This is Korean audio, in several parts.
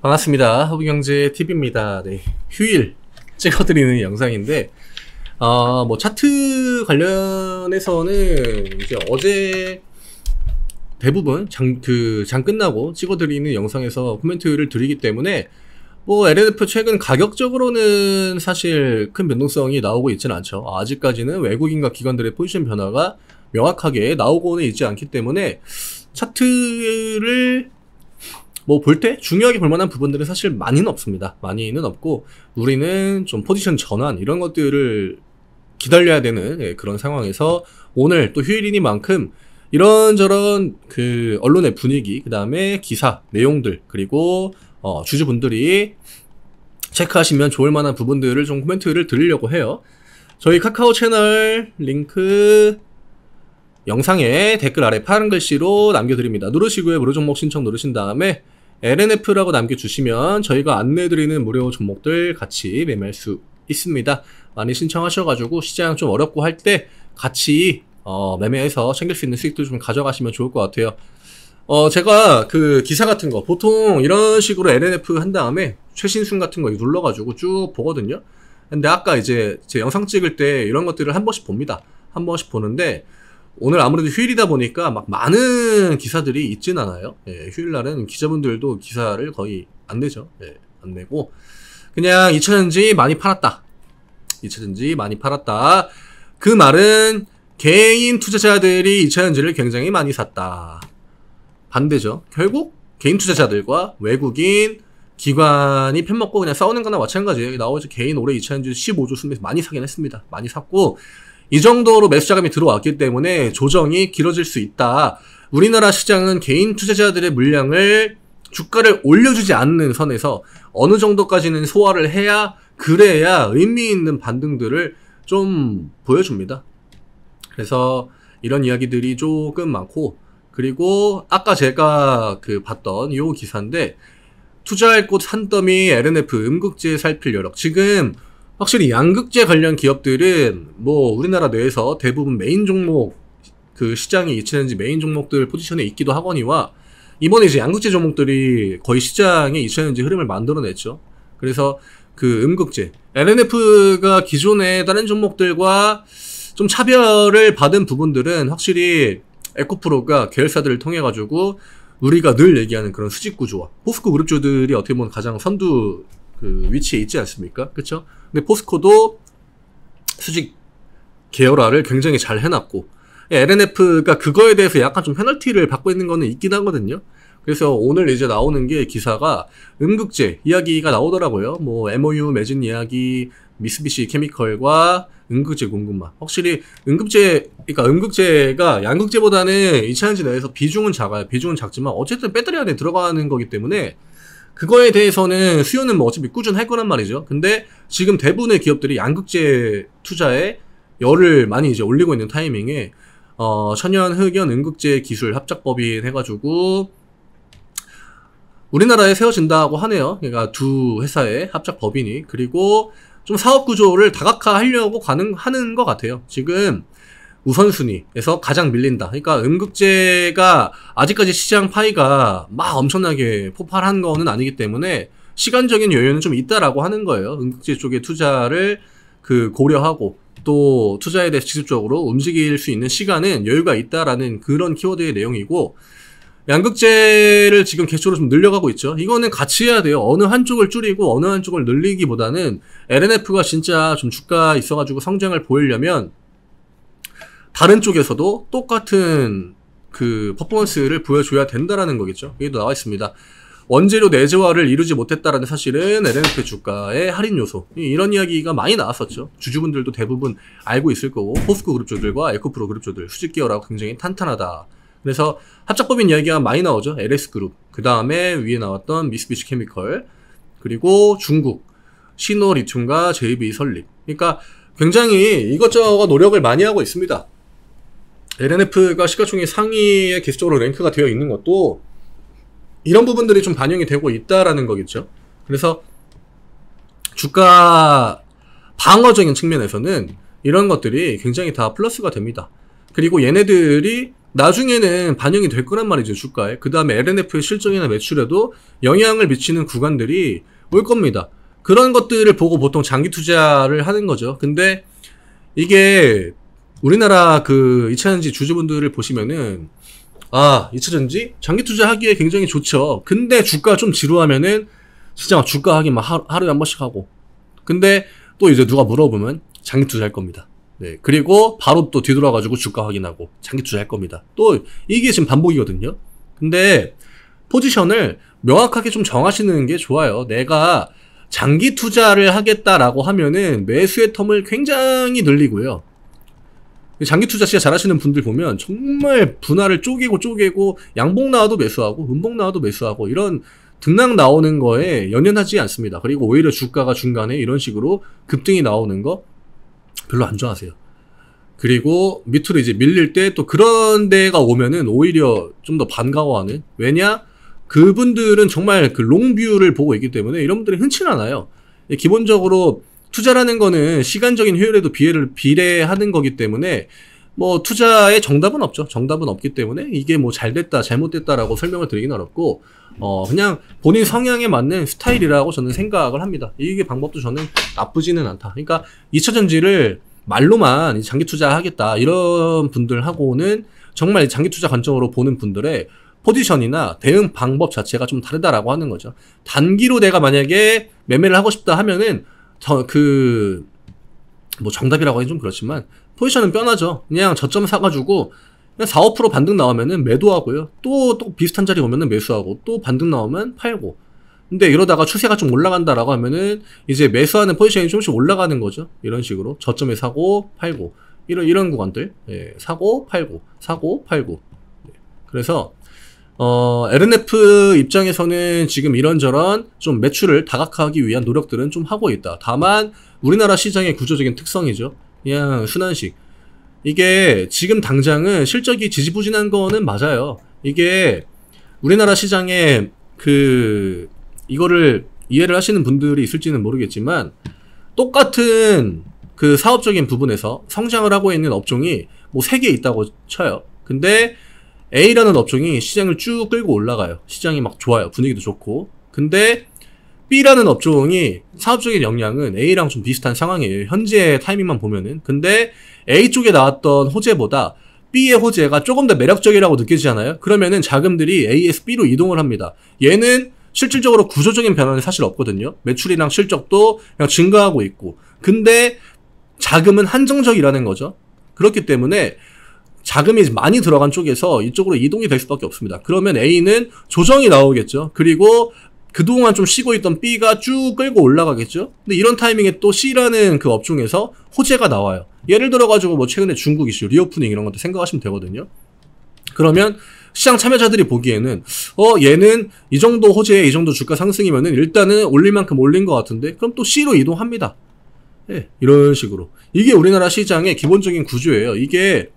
반갑습니다. 허브경제TV입니다. 네, 휴일 찍어드리는 영상인데, 뭐 차트 관련해서는 이제 어제 대부분 장 끝나고 찍어드리는 영상에서 코멘트를 드리기 때문에 뭐 LNF 최근 가격적으로는 사실 큰 변동성이 나오고 있지는 않죠. 아직까지는 외국인과 기관들의 포지션 변화가 명확하게 나오고는 있지 않기 때문에 차트를 뭐 볼 때 중요하게 볼 만한 부분들은 사실 많이는 없습니다. 많이는 없고 우리는 좀 포지션 전환 이런 것들을 기다려야 되는 그런 상황에서 오늘 또 휴일이니만큼 이런저런 그 언론의 분위기, 그 다음에 기사 내용들, 그리고 주주분들이 체크하시면 좋을 만한 부분들을 좀 코멘트를 드리려고 해요. 저희 카카오 채널 링크 영상에 댓글 아래 파란 글씨로 남겨드립니다. 누르시고요. 무료 종목 신청 누르신 다음에 LNF라고 남겨주시면 저희가 안내해드리는 무료 종목들 같이 매매할 수 있습니다. 많이 신청하셔가지고 시장 좀 어렵고 할 때 같이 매매해서 챙길 수 있는 수익도 좀 가져가시면 좋을 것 같아요. 제가 그 기사 같은 거 보통 이런 식으로 LNF 한 다음에 최신순 같은 거 눌러가지고 쭉 보거든요. 근데 아까 이제 제 영상 찍을 때 이런 것들을 한 번씩 봅니다. 한 번씩 보는데 오늘 아무래도 휴일이다 보니까 막 많은 기사들이 있진 않아요. 예, 휴일날은 기자분들도 기사를 거의 안 내죠. 예, 안 내고 그냥 2차전지 많이 팔았다. 2차전지 많이 팔았다. 그 말은 개인 투자자들이 2차전지를 굉장히 많이 샀다. 반대죠. 결국 개인 투자자들과 외국인 기관이 편먹고 그냥 싸우는 거나 마찬가지예요. 여기 나오죠. 개인 올해 2차전지 15조 순매수 많이 사긴 했습니다. 많이 샀고 이 정도로 매수 자금이 들어왔기 때문에 조정이 길어질 수 있다. 우리나라 시장은 개인 투자자들의 물량을 주가를 올려주지 않는 선에서 어느 정도까지는 소화를 해야 그래야 의미 있는 반등들을 좀 보여줍니다. 그래서 이런 이야기들이 조금 많고, 그리고 아까 제가 봤던 이 기사인데 투자할 곳 산더미 LNF 음극재 살필 여력. 지금 확실히 양극재 관련 기업들은 뭐 우리나라 내에서 대부분 메인 종목 그 시장에 이치는지 메인 종목들 포지션에 있기도 하거니와 이번에 이제 양극재 종목들이 거의 시장에 이치는지 흐름을 만들어냈죠. 그래서 그 음극재 LNF가 기존의 다른 종목들과 좀 차별을 받은 부분들은 확실히 에코프로가 계열사들을 통해 가지고 우리가 늘 얘기하는 그런 수직 구조와 포스코 그룹주들이 어떻게 보면 가장 선두 그 위치에 있지 않습니까? 그쵸? 근데 포스코도 수직 계열화를 굉장히 잘 해놨고 LNF가 그거에 대해서 약간 좀 페널티를 받고 있는 거는 있긴 하거든요. 그래서 오늘 이제 나오는 게 기사가 음극재 이야기가 나오더라고요. 뭐 MOU 맺은 이야기, 미쓰비시 케미컬과 음극재 공급망. 확실히 그러니까 음극재가 양극재보다는 2차전지 내에서 비중은 작아요. 비중은 작지만 어쨌든 배터리 안에 들어가는 거기 때문에 그거에 대해서는 수요는 뭐 어차피 꾸준할 거란 말이죠. 근데 지금 대부분의 기업들이 양극재 투자에 열을 많이 이제 올리고 있는 타이밍에 천연 흑연 음극재 기술 합작법인 해가지고 우리나라에 세워진다고 하네요. 그러니까 두 회사의 합작법인이. 그리고 좀 사업 구조를 다각화하려고 하는 것 같아요. 지금 우선순위에서 가장 밀린다. 그러니까 음극재가 아직까지 시장 파이가 막 엄청나게 폭발한 거는 아니기 때문에 시간적인 여유는 좀 있다라고 하는 거예요. 음극재 쪽에 투자를 고려하고 또 투자에 대해서 지속적으로 움직일 수 있는 시간은 여유가 있다라는 그런 키워드의 내용이고, 양극재를 지금 개수로 좀 늘려가고 있죠. 이거는 같이 해야 돼요. 어느 한쪽을 줄이고 어느 한쪽을 늘리기보다는 LNF가 진짜 좀 주가 있어가지고 성장을 보이려면 다른 쪽에서도 똑같은 그 퍼포먼스를 보여줘야 된다라는 거겠죠. 여기도 나와 있습니다. 원재료 내재화를 이루지 못했다라는 사실은 LNF 주가의 할인 요소. 이런 이야기가 많이 나왔었죠. 주주분들도 대부분 알고 있을 거고, 포스코 그룹주들과 에코프로 그룹주들 수직 계열하고 굉장히 탄탄하다. 그래서 합작법인 이야기가 많이 나오죠. LS그룹. 그 다음에 위에 나왔던 미쓰비시 케미컬. 그리고 중국 신호리튬과 JB 설립. 그러니까 굉장히 이것저것 노력을 많이 하고 있습니다. LNF가 시가총액 상위에 계속적으로 랭크가 되어 있는 것도 이런 부분들이 좀 반영이 되고 있다라는 거겠죠. 그래서 주가 방어적인 측면에서는 이런 것들이 굉장히 다 플러스가 됩니다. 그리고 얘네들이 나중에는 반영이 될 거란 말이죠, 주가에. 그 다음에 LNF의 실적이나 매출에도 영향을 미치는 구간들이 올 겁니다. 그런 것들을 보고 보통 장기 투자를 하는 거죠. 근데 이게 우리나라 그 2차전지 주주분들을 보시면은, 아, 2차전지 장기 투자하기에 굉장히 좋죠. 근데 주가 좀 지루하면은 진짜 주가 하기 막 하루에 한 번씩 하고. 근데 또 이제 누가 물어보면 장기 투자할 겁니다. 네. 그리고 바로 또 뒤돌아가지고 주가 확인하고 장기 투자할 겁니다. 또 이게 지금 반복이거든요. 근데 포지션을 명확하게 좀 정하시는 게 좋아요. 내가 장기 투자를 하겠다라고 하면은 매수의 텀을 굉장히 늘리고요. 장기 투자 진짜 잘하시는 분들 보면 정말 분할을 쪼개고 양봉 나와도 매수하고 음봉 나와도 매수하고 이런 등락 나오는 거에 연연하지 않습니다. 그리고 오히려 주가가 중간에 이런 식으로 급등이 나오는 거 별로 안 좋아하세요. 그리고 밑으로 이제 밀릴 때 또 그런 데가 오면은 오히려 좀 더 반가워하는. 왜냐? 그분들은 정말 그 롱뷰를 보고 있기 때문에 이런 분들이 흔치 않아요. 기본적으로 투자라는 거는 시간적인 효율에도 비례하는 거기 때문에 뭐 투자에 정답은 없죠. 정답은 없기 때문에 이게 뭐 잘됐다 잘못됐다라고 설명을 드리긴 어렵고 그냥 본인 성향에 맞는 스타일이라고 저는 생각을 합니다. 이게 방법도 저는 나쁘지는 않다. 그러니까 2차전지를 말로만 장기 투자하겠다 이런 분들하고는 정말 장기 투자 관점으로 보는 분들의 포지션이나 대응 방법 자체가 좀 다르다라고 하는 거죠. 단기로 내가 만약에 매매를 하고 싶다 하면은 뭐 정답이라고 하긴 좀 그렇지만 포지션은 뼈나죠. 그냥 저점 사가지고 그냥 4, 5% 반등 나오면은 매도하고요. 또 비슷한 자리 오면은 매수하고 또 반등 나오면 팔고. 근데 이러다가 추세가 좀 올라간다라고 하면은 이제 매수하는 포지션이 조금씩 올라가는 거죠. 이런 식으로 저점에 사고 팔고 이런 구간들. 예, 사고 팔고 사고 팔고. 예. 그래서 LNF 입장에서는 지금 이런저런 좀 매출을 다각화하기 위한 노력들은 좀 하고 있다. 다만 우리나라 시장의 구조적인 특성이죠. 그냥 순환식. 이게 지금 당장은 실적이 지지부진한 거는 맞아요. 이게 우리나라 시장에 이거를 이해를 하시는 분들이 있을지는 모르겠지만 똑같은 그 사업적인 부분에서 성장을 하고 있는 업종이 뭐 3개 있다고 쳐요. 근데 A라는 업종이 시장을 쭉 끌고 올라가요. 시장이 막 좋아요. 분위기도 좋고. 근데 B라는 업종이 사업적인 역량은 A랑 좀 비슷한 상황이에요. 현재 타이밍만 보면은. 근데 A 쪽에 나왔던 호재보다 B의 호재가 조금 더 매력적이라고 느껴지잖아요. 그러면은 자금들이 A에서 B로 이동을 합니다. 얘는 실질적으로 구조적인 변화는 사실 없거든요. 매출이랑 실적도 그냥 증가하고 있고. 근데 자금은 한정적이라는 거죠. 그렇기 때문에 자금이 많이 들어간 쪽에서 이쪽으로 이동이 될 수밖에 없습니다. 그러면 A는 조정이 나오겠죠. 그리고 그동안 좀 쉬고 있던 B가 쭉 끌고 올라가겠죠. 근데 이런 타이밍에 또 C라는 그 업종에서 호재가 나와요. 예를 들어가지고 뭐 최근에 중국 이슈, 리오프닝 이런 것도 생각하시면 되거든요. 그러면 시장 참여자들이 보기에는 얘는 이 정도 호재에 이 정도 주가 상승이면은 일단은 올릴 만큼 올린 것 같은데 그럼 또 C로 이동합니다. 예, 이런 식으로. 이게 우리나라 시장의 기본적인 구조예요. 이게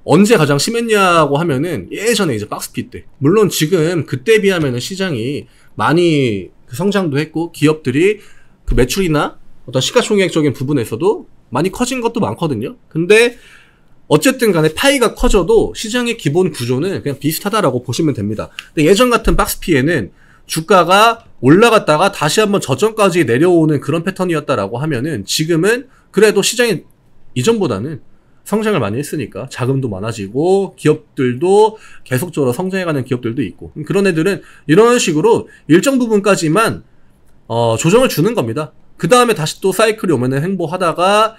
언제 가장 심했냐고 하면은 예전에 이제 박스피 때. 물론 지금 그때 비하면은 시장이 많이 성장도 했고 기업들이 그 매출이나 어떤 시가총액적인 부분에서도 많이 커진 것도 많거든요. 근데 어쨌든 간에 파이가 커져도 시장의 기본 구조는 그냥 비슷하다라고 보시면 됩니다. 근데 예전 같은 박스피에는 주가가 올라갔다가 다시 한번 저점까지 내려오는 그런 패턴이었다라고 하면은 지금은 그래도 시장이 이전보다는 성장을 많이 했으니까 자금도 많아지고 기업들도 계속적으로 성장해가는 기업들도 있고 그런 애들은 이런 식으로 일정 부분까지만 조정을 주는 겁니다. 그 다음에 다시 또 사이클이 오면은 행보하다가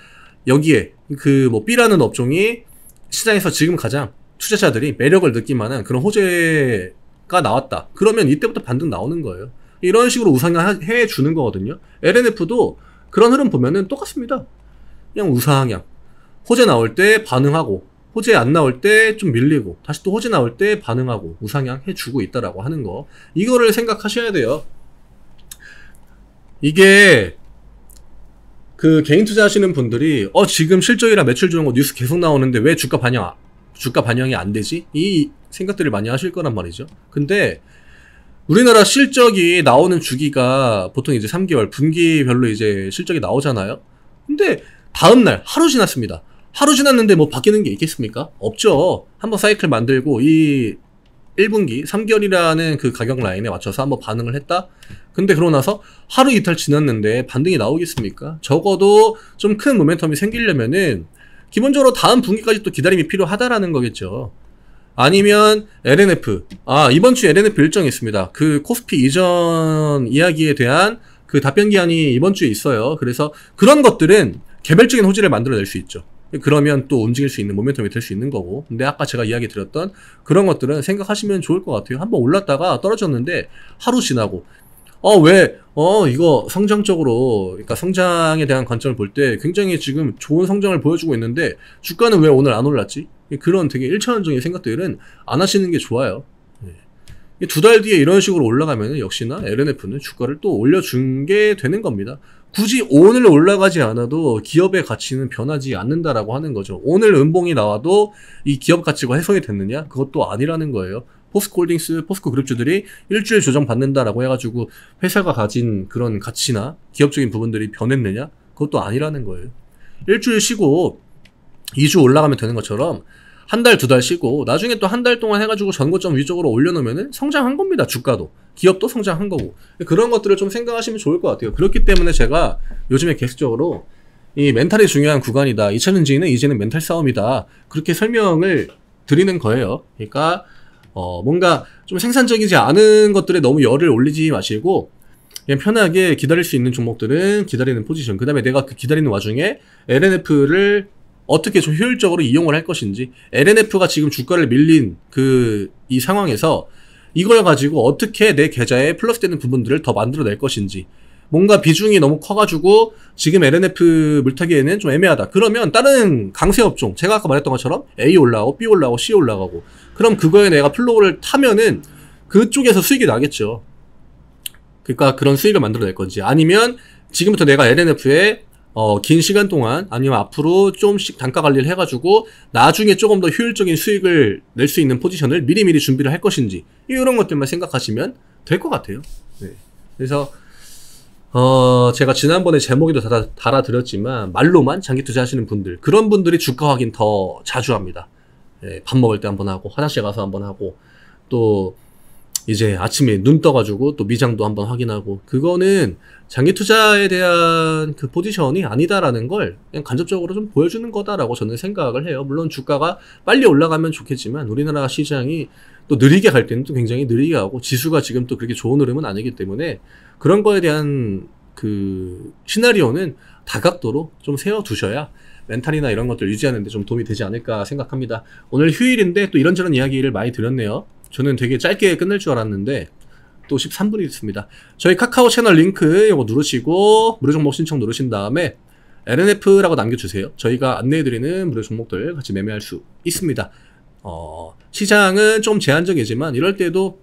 여기에 그 뭐 B라는 업종이 시장에서 지금 가장 투자자들이 매력을 느낄 만한 그런 호재가 나왔다. 그러면 이때부터 반등 나오는 거예요. 이런 식으로 우상향해 주는 거거든요. LNF도 그런 흐름 보면은 똑같습니다. 그냥 우상향. 호재 나올 때 반응하고 호재 안 나올 때 좀 밀리고 다시 또 호재 나올 때 반응하고 우상향 해주고 있다라고 하는 거. 이거를 생각하셔야 돼요. 이게 그 개인 투자하시는 분들이 지금 실적이랑 매출 좋은 거 뉴스 계속 나오는데 왜 주가 반영이 안 되지? 이 생각들을 많이 하실 거란 말이죠. 근데 우리나라 실적이 나오는 주기가 보통 이제 3개월 분기별로 이제 실적이 나오잖아요. 근데 다음날 하루 지났습니다. 하루 지났는데 뭐 바뀌는 게 있겠습니까? 없죠. 한번 사이클 만들고 이 1분기, 3개월이라는 그 가격 라인에 맞춰서 한번 반응을 했다? 근데 그러고 나서 하루 이틀 지났는데 반등이 나오겠습니까? 적어도 좀 큰 모멘텀이 생기려면은 기본적으로 다음 분기까지 또 기다림이 필요하다라는 거겠죠. 아니면 LNF. 이번 주 LNF 일정이 있습니다. 그 코스피 이전 이야기에 대한 그 답변 기한이 이번 주에 있어요. 그래서 그런 것들은 개별적인 호재를 만들어낼 수 있죠. 그러면 또 움직일 수 있는 모멘텀이 될 수 있는 거고. 근데 아까 제가 이야기 드렸던 그런 것들은 생각하시면 좋을 것 같아요. 한번 올랐다가 떨어졌는데 하루 지나고 이거 성장적으로, 그러니까 성장에 대한 관점을 볼 때 굉장히 지금 좋은 성장을 보여주고 있는데 주가는 왜 오늘 안 올랐지? 그런 되게 1차원적인 생각들은 안 하시는 게 좋아요. 2달 뒤에 이런 식으로 올라가면 역시나 LNF는 주가를 또 올려준 게 되는 겁니다. 굳이 오늘 올라가지 않아도 기업의 가치는 변하지 않는다라고 하는 거죠. 오늘 음봉이 나와도 이 기업 가치가 훼손이 됐느냐? 그것도 아니라는 거예요. 포스코홀딩스, 포스코그룹주들이 일주일 조정 받는다라고 해가지고 회사가 가진 그런 가치나 기업적인 부분들이 변했느냐? 그것도 아니라는 거예요. 일주일 쉬고 2주 올라가면 되는 것처럼 한 달, 2달 쉬고 나중에 또 한 달 동안 해가지고 전고점 위쪽으로 올려놓으면은 성장한 겁니다. 주가도. 기업도 성장한 거고. 그런 것들을 좀 생각하시면 좋을 것 같아요. 그렇기 때문에 제가 요즘에 계속적으로 이 멘탈이 중요한 구간이다. 2차전지는 이제는 멘탈 싸움이다. 그렇게 설명을 드리는 거예요. 그러니까 뭔가 좀 생산적이지 않은 것들에 너무 열을 올리지 마시고 그냥 편하게 기다릴 수 있는 종목들은 기다리는 포지션. 그 다음에 내가 그 기다리는 와중에 LNF를 어떻게 좀 효율적으로 이용을 할 것인지, LNF가 지금 주가를 밀린 이 상황에서 이걸 가지고 어떻게 내 계좌에 플러스되는 부분들을 더 만들어낼 것인지, 뭔가 비중이 너무 커가지고 지금 LNF 물타기에는 좀 애매하다. 그러면 다른 강세업종, 제가 아까 말했던 것처럼 A 올라가고 B 올라가고 C 올라가고, 그럼 그거에 내가 플로우를 타면은 그쪽에서 수익이 나겠죠. 그러니까 그런 수익을 만들어낼 건지, 아니면 지금부터 내가 LNF에 긴 시간 동안 아니면 앞으로 좀씩 단가 관리를 해가지고 나중에 조금 더 효율적인 수익을 낼 수 있는 포지션을 미리미리 준비를 할 것인지, 이런 것들만 생각하시면 될 것 같아요. 네. 그래서 제가 지난번에 제목에도 달아드렸지만 말로만 장기 투자하시는 분들, 그런 분들이 주가 확인 더 자주 합니다. 네, 밥 먹을 때 한번 하고 화장실 가서 한번 하고 또 이제 아침에 눈 떠가지고 또 미장도 한번 확인하고, 그거는 장기 투자에 대한 그 포지션이 아니다라는 걸 그냥 간접적으로 좀 보여주는 거다라고 저는 생각을 해요. 물론 주가가 빨리 올라가면 좋겠지만 우리나라 시장이 또 느리게 갈 때는 또 굉장히 느리게 가고, 지수가 지금 또 그렇게 좋은 흐름은 아니기 때문에 그런 거에 대한 그 시나리오는 다각도로 좀 세워두셔야 멘탈이나 이런 것들 유지하는 데 좀 도움이 되지 않을까 생각합니다. 오늘 휴일인데 또 이런저런 이야기를 많이 드렸네요. 저는 되게 짧게 끝낼 줄 알았는데 또 13분이 됐습니다. 저희 카카오 채널 링크 이거 누르시고 무료 종목 신청 누르신 다음에 LNF라고 남겨주세요. 저희가 안내해드리는 무료 종목들 같이 매매할 수 있습니다. 시장은 좀 제한적이지만 이럴 때도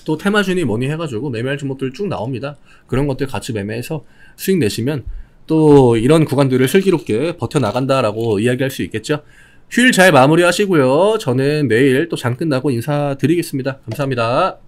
또 테마주니 뭐니 해가지고 매매할 종목들 쭉 나옵니다. 그런 것들 같이 매매해서 수익 내시면 또 이런 구간들을 슬기롭게 버텨나간다라고 이야기할 수 있겠죠. 휴일 잘 마무리하시고요. 저는 내일 또 장 끝나고 인사드리겠습니다. 감사합니다.